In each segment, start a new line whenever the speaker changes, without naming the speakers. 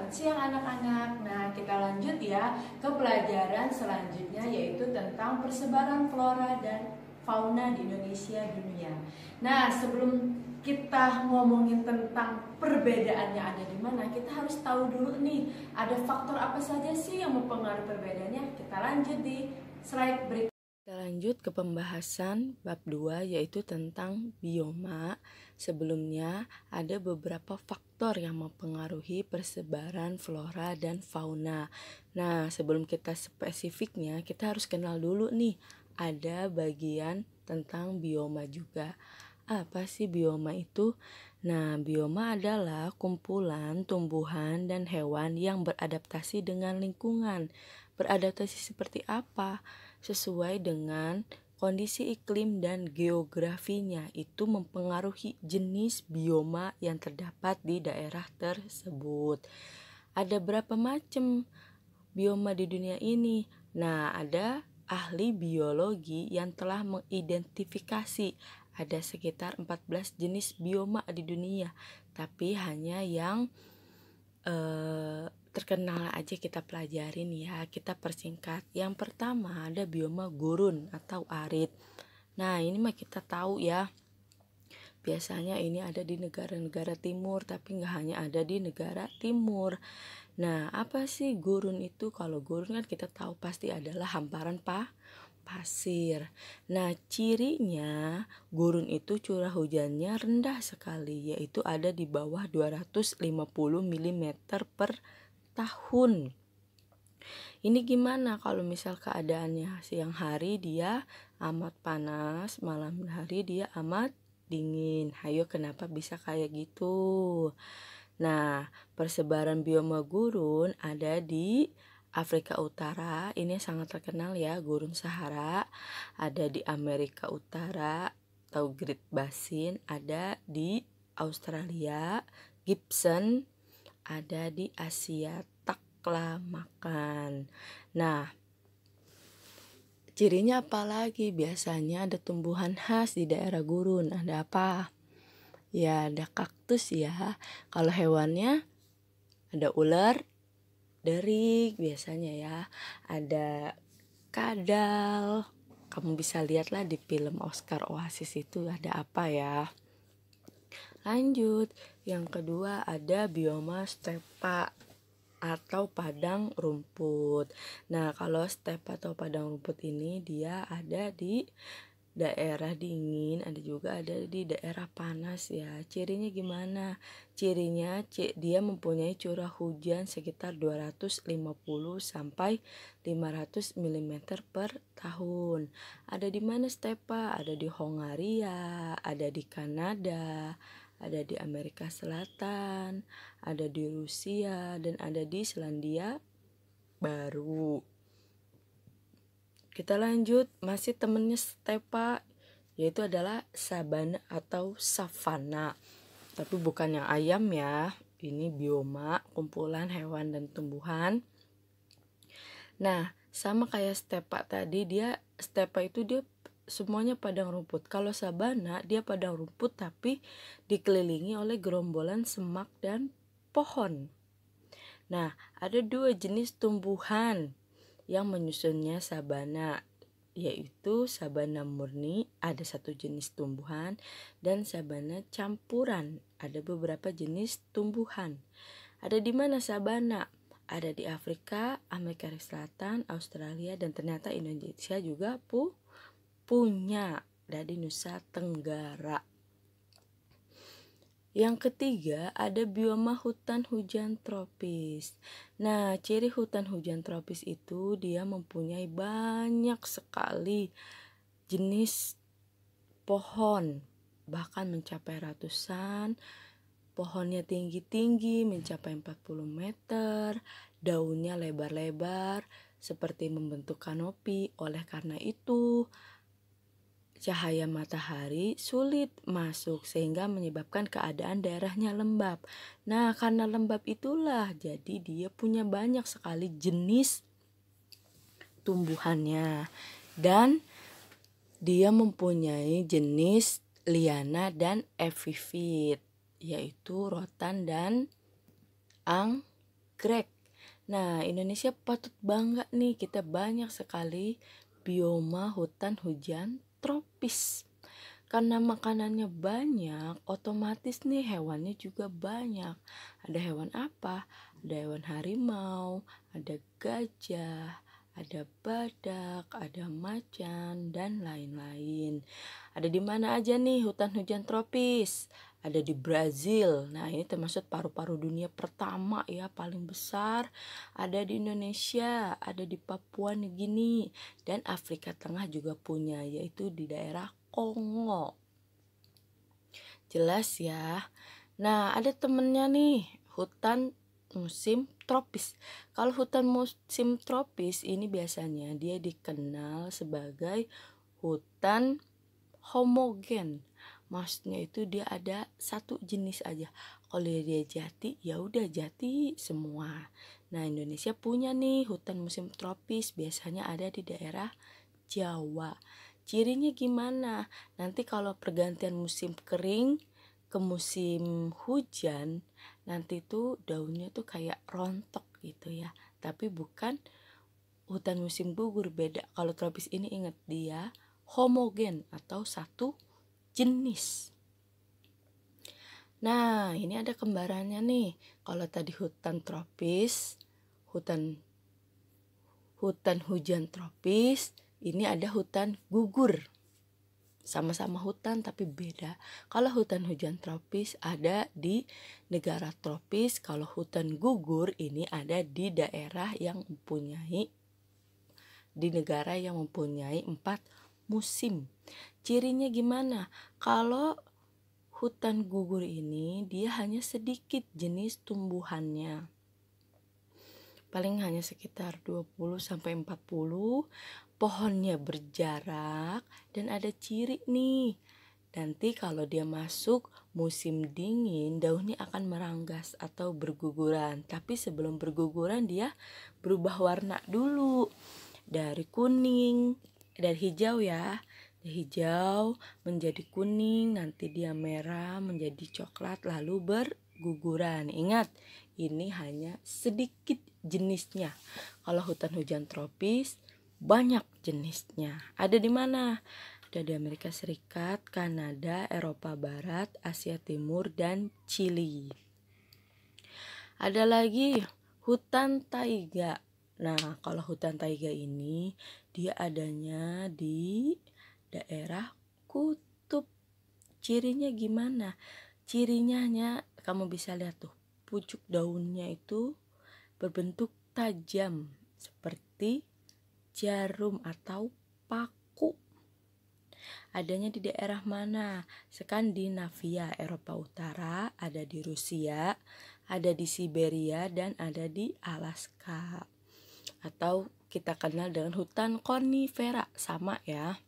Selamat siang anak-anak. Nah, kita lanjut ya ke pelajaran selanjutnya, yaitu tentang persebaran flora dan fauna di Indonesia dunia. Nah, sebelum kita ngomongin tentang perbedaannya ada di mana, kita harus tahu dulu nih, ada faktor apa saja sih yang mempengaruhi perbedaannya. Kita lanjut di slide berikutnya. Kita lanjut ke pembahasan bab 2, yaitu tentang bioma. Sebelumnya ada beberapa faktor yang mempengaruhi persebaran flora dan fauna. Nah, sebelum kita spesifiknya, kita harus kenal dulu nih, ada bagian tentang bioma juga. Apa sih bioma itu? Nah, bioma adalah kumpulan tumbuhan dan hewan yang beradaptasi dengan lingkungan. Beradaptasi seperti apa? Sesuai dengan kondisi iklim dan geografinya, itu mempengaruhi jenis bioma yang terdapat di daerah tersebut. Ada berapa macam bioma di dunia ini? Nah, ada ahli biologi yang telah mengidentifikasi ada sekitar 14 jenis bioma di dunia, tapi hanya yang terkenal aja kita pelajarin ya, kita persingkat. Yang pertama ada bioma gurun atau arid. Nah, ini mah kita tahu ya, biasanya ini ada di negara-negara timur, tapi nggak hanya ada di negara timur. Nah, apa sih gurun itu? Kalau gurun kan kita tahu pasti adalah hamparan pasir. Nah, cirinya gurun itu curah hujannya rendah sekali, yaitu ada di bawah 250 mm per tahun. Ini gimana kalau misal keadaannya siang hari dia amat panas, malam hari dia amat dingin. Hayo, kenapa bisa kayak gitu? Nah, persebaran bioma gurun ada di Afrika Utara, ini sangat terkenal ya, gurun Sahara. Ada di Amerika Utara atau Great Basin, ada di Australia, Gibson, ada di Asia, taklamakan. Nah, cirinya apa lagi? Biasanya ada tumbuhan khas di daerah gurun. Ada apa? Ya, ada kaktus ya. Kalau hewannya ada ular, derik biasanya ya. Ada kadal. Kamu bisa lihatlah di film Oscar Oasis itu ada apa ya. Lanjut, yang kedua ada bioma stepa atau padang rumput. Nah, kalau stepa atau padang rumput ini dia ada di daerah dingin, ada juga ada di daerah panas ya. Cirinya gimana? Cirinya dia mempunyai curah hujan sekitar 250 sampai 500 mm per tahun. Ada di mana stepa? Ada di Hongaria, ada di Kanada, ada di Amerika Selatan, ada di Rusia, dan ada di Selandia Baru. Kita lanjut, masih temennya stepa, yaitu adalah sabana atau savana. Tapi bukan yang ayam ya, ini bioma, kumpulan hewan dan tumbuhan. Nah, sama kayak stepa tadi, stepa itu dia semuanya padang rumput. Kalau sabana dia padang rumput tapi dikelilingi oleh gerombolan semak dan pohon. Nah, ada dua jenis tumbuhan yang menyusunnya sabana, yaitu sabana murni, ada satu jenis tumbuhan, dan sabana campuran, ada beberapa jenis tumbuhan. Ada di mana sabana? Ada di Afrika, Amerika Selatan, Australia, dan ternyata Indonesia juga punya, ada di Nusa Tenggara. Yang ketiga ada bioma hutan hujan tropis. Nah, ciri hutan hujan tropis itu dia mempunyai banyak sekali jenis pohon, bahkan mencapai ratusan. Pohonnya tinggi-tinggi mencapai 40 meter, daunnya lebar-lebar seperti membentuk kanopi. Oleh karena itu, cahaya matahari sulit masuk sehingga menyebabkan keadaan daerahnya lembab. Nah, karena lembab itulah jadi dia punya banyak sekali jenis tumbuhannya. Dan dia mempunyai jenis liana dan epifit, yaitu rotan dan
anggrek. Nah, Indonesia patut bangga nih, kita banyak sekali bioma hutan hujan tropis. Karena makanannya banyak, otomatis nih hewannya juga banyak. Ada hewan apa? Ada hewan harimau, ada gajah, ada badak, ada macan, dan lain-lain. Ada di mana aja nih hutan hujan tropis? Ada di Brazil. Nah, ini termasuk paru-paru dunia pertama ya, paling besar. Ada di Indonesia, ada di Papua Nugini, dan Afrika Tengah juga punya, yaitu di daerah Kongo. Jelas ya. Nah, ada temennya nih, hutan musim tropis. Kalau hutan musim tropis ini biasanya dia dikenal sebagai hutan homogen. Maksudnya itu dia ada satu jenis aja. Kalau dia jati, ya udah jati semua. Nah, Indonesia punya nih hutan musim tropis, biasanya ada di daerah Jawa. Cirinya gimana? Nanti kalau pergantian musim kering ke musim hujan, nanti tuh daunnya tuh kayak rontok gitu ya. Tapi bukan hutan musim gugur, beda. Kalau tropis ini ingat dia homogen atau satu jenis. Nah, ini ada kembarannya nih. Kalau tadi hutan tropis, hutan hujan tropis, ini ada hutan gugur. Sama-sama hutan tapi beda. Kalau hutan hujan tropis ada di negara tropis, kalau hutan gugur ini ada di daerah yang mempunyai, di negara yang mempunyai 4 musim. Cirinya gimana? Kalau hutan gugur ini dia hanya sedikit jenis tumbuhannya. Paling hanya sekitar 20-40. Pohonnya berjarak dan ada ciri nih. Nanti kalau dia masuk musim dingin, daunnya akan meranggas atau berguguran. Tapi sebelum berguguran dia berubah warna dulu. Dari kuning, dari hijau ya, dari hijau menjadi kuning, nanti dia merah menjadi coklat lalu berguguran. Ingat, ini hanya sedikit jenisnya. Kalau hutan hujan tropis banyak jenisnya. Ada di mana? Ada di Amerika Serikat, Kanada, Eropa Barat, Asia Timur, dan Chili. Ada lagi hutan taiga. Nah, kalau hutan taiga ini dia adanya di daerah kutub. Cirinya gimana? Cirinya kamu bisa lihat tuh, pucuk daunnya itu berbentuk tajam seperti jarum atau paku. Adanya di daerah mana? Skandinavia, Eropa Utara, ada di Rusia, ada di Siberia, dan ada di Alaska. Atau kita kenal dengan hutan konifera, sama ya.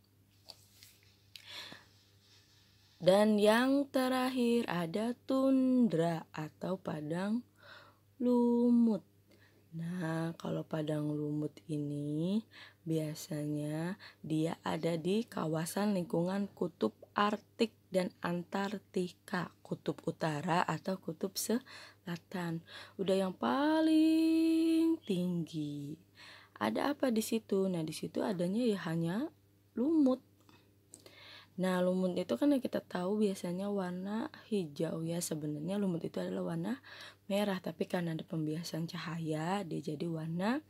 Dan yang terakhir ada tundra atau padang lumut. Nah, kalau padang lumut ini biasanya dia ada di kawasan lingkungan kutub Arktik dan Antartika, kutub utara atau kutub selatan. Udah yang paling tinggi. Ada apa di situ? Nah, di situ adanya ya hanya lumut. Nah, lumut itu kan yang kita tahu biasanya warna hijau ya. Sebenarnya lumut itu adalah warna merah, tapi karena ada pembiasan cahaya dia jadi warna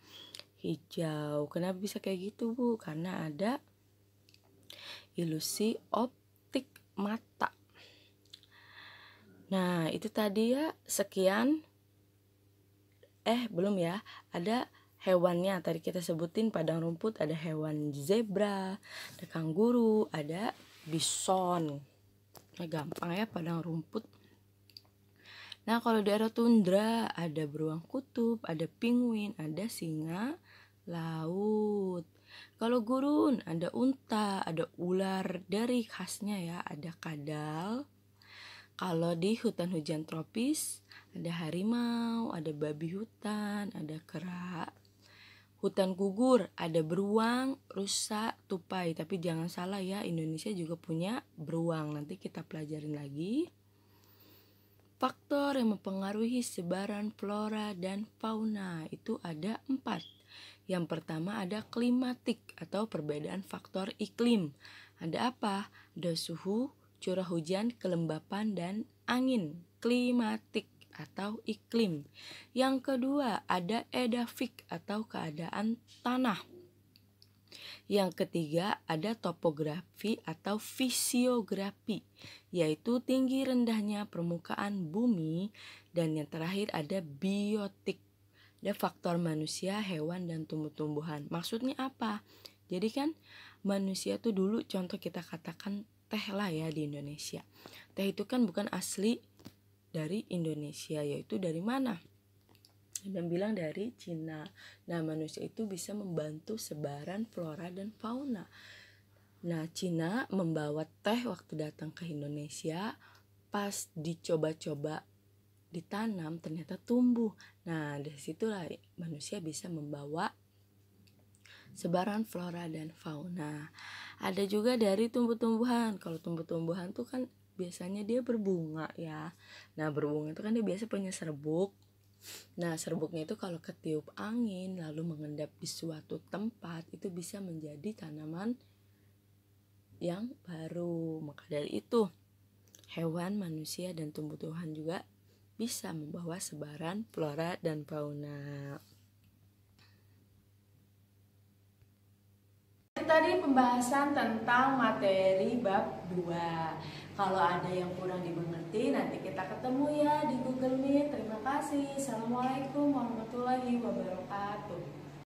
hijau. Kenapa bisa kayak gitu, Bu? Karena ada ilusi optik mata. Nah, itu tadi ya, sekian. Belum ya. Ada hewannya, tadi kita sebutin padang rumput ada hewan zebra, ada kanguru, ada bison. Nah, gampang ya padang rumput. Nah, kalau daerah tundra ada beruang kutub, ada penguin, ada singa laut. Kalau gurun ada unta, ada ular dari khasnya ya, ada kadal. Kalau di hutan hujan tropis ada harimau, ada babi hutan, ada kera. Hutan gugur ada beruang, rusa, tupai. Tapi jangan salah ya, Indonesia juga punya beruang. Nanti kita pelajarin lagi. Faktor yang mempengaruhi sebaran flora dan fauna itu ada 4. Yang pertama ada klimatik atau perbedaan faktor iklim. Ada apa? Ada suhu, curah hujan, kelembapan, dan angin. Klimatik atau iklim. Yang kedua ada edafik atau keadaan tanah. Yang ketiga ada topografi atau fisiografi, yaitu tinggi rendahnya permukaan bumi. Dan yang terakhir ada biotik, ada faktor manusia, hewan, dan tumbuh-tumbuhan. Maksudnya apa? Jadi kan manusia tuh dulu, contoh kita katakan teh lah ya di Indonesia. Teh itu kan bukan asli dari Indonesia, yaitu dari mana? Dan bilang dari Cina. Nah, manusia itu bisa membantu sebaran flora dan fauna. Nah, Cina membawa teh waktu datang ke Indonesia, pas dicoba-coba ditanam ternyata tumbuh. Nah, dari situlah manusia bisa membawa sebaran flora dan fauna. Ada juga dari tumbuh-tumbuhan. Kalau tumbuh-tumbuhan tuh kan biasanya dia berbunga ya. Nah, berbunga itu kan dia biasa punya serbuk. Nah, serbuknya itu kalau ketiup angin lalu mengendap di suatu tempat, itu bisa menjadi tanaman yang baru. Maka dari itu, hewan, manusia, dan tumbuh-tumbuhan juga bisa membawa sebaran flora dan fauna.
Tadi pembahasan tentang materi bab 2. Kalau ada yang kurang dimengerti, nanti kita ketemu ya di Google Meet. Terima kasih. Assalamualaikum warahmatullahi wabarakatuh.